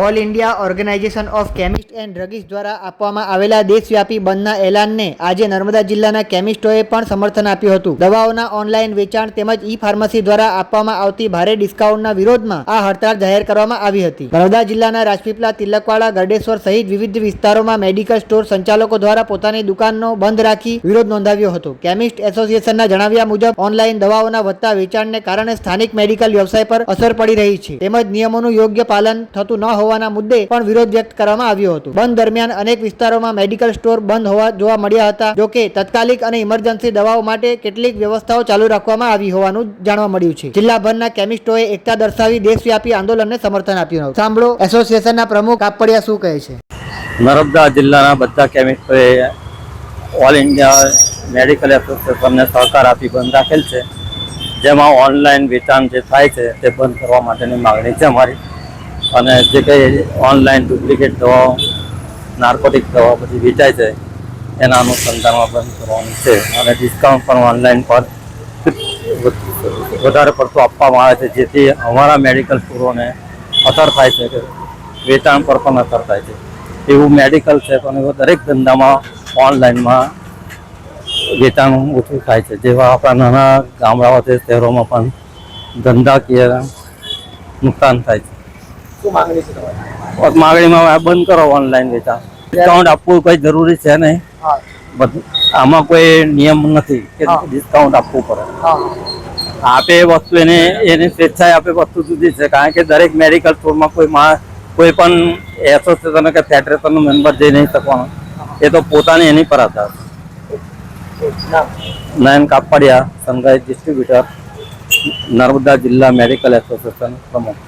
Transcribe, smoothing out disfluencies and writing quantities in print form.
All India organisation of chemist and druggist દ્વારા આપવામાં આવેલા દેશવ્યાપી બંધના એલાનને આજે નર્મદા જિલ્લાના કેમિસ્ટોએ પણ સમર્થન આપ્યું હતું. દવાઓના ઓનલાઈન વેચાણ તેમજ ઈ ફાર્મસી દ્વારા આપવામાં આવતી ભારે ડિસ્કાઉન્ટના વિરોધમાં આ હડતાળ જાહેર કરવામાં આવી હતી. નર્મદા જિલ્લાના રાજપીપળા, તિલકવાડા, ગરડેશ્વર સહિત વિવિધ વિસ્તારોમાં મેડિકલ સ્ટોર સંચાલકો દ્વારા પોતાની દુકાનનો બંધ રાખી વિરોધ નોંધાવ્યો હતો. કેમિસ્ટ એસોસિએશનના જણાવ્યા મુજબ ઓનલાઈન દવાઓના વધતા વેચાણને કારણે સ્થાનિક મેડિકલ વ્યવસાય પર અસર પડી રહી છે તેમજ નિયમોનું યોગ્ય પાલન થતું ન હોવાના મુદ્દે પણ વિરોધ વ્યક્ત કરવામાં આવ્યો હતો. બંધ દરમિયાન અનેક વિસ્તારોમાં મેડિકલ સ્ટોર બંધ હોવા જોવા મળ્યા હતા. જોકે તાત્કાલિક અને ઇમરજન્સી દવાઓ માટે કેટલીક વ્યવસ્થાઓ ચાલુ રાખવામાં આવી હોવાનું જાણવા મળ્યું છે. જિલ્લાભરના કેમિસ્ટોએ એકતા દર્શાવી દેશવ્યાપી આંદોલનને સમર્થન આપ્યું હતું. સાંભળો એસોસિએશનના પ્રમુખ કાપડિયા શું કહે છે. નર્મદા જિલ્લાના બધા કેમિસ્ટોએ ઓલ ઇન્ડિયા મેડિકલ એસોસિએશનને સહકાર આપી બંધ રાખેલ છે, જેમાં ઓનલાઈન વેચાણ જે થાય છે તે બંધ કરવા માટેની માગણી છે અમારી. અને જે કંઈ ઓનલાઈન ડુપ્લિકેટ દવાઓ, નાર્કોટિક દવાઓ બધી વેચાય છે એના અનુસંધાનમાં બંધ કરવાનું છે. અને ડિસ્કાઉન્ટ પણ ઓનલાઈન પર વધારે પડતું આપવામાં આવે છે, જેથી અમારા મેડિકલ સ્ટોરોને અસર થાય છે કે વેચાણ પર પણ અસર થાય છે. એવું મેડિકલ છે પણ દરેક ધંધામાં ઓનલાઈનમાં વેચાણ ઓછું થાય છે. જેવા આપણા નાના ગામડાઓ છે, શહેરોમાં પણ ધંધાકીય નુકસાન થાય છે. માગણીમાં બંધ કરો ઓનલાઈન વેચાણ. ડિસ્કાઉન્ટ આપવું કઈ જરૂરી છે નહીં. આમાં કોઈ નિયમ નથી કે ડિસ્કાઉન્ટ આપવું પડે. આપે વસ્તુ એની સ્વેચ્છાએ આપે વસ્તુ જુદી છે, કારણ કે દરેક મેડિકલ સ્ટોરમાં કોઈ પણ એસોસિએશન કે ફેડરેશનનો મેમ્બર જઈ નહીં શકવાનો. એ તો પોતાની એની પર આધાર. નયન કાપડિયા, સંઘાઈ ડિસ્ટ્રીબ્યુટર, નર્મદા જિલ્લા મેડિકલ એસોસિએશન પ્રમુખ.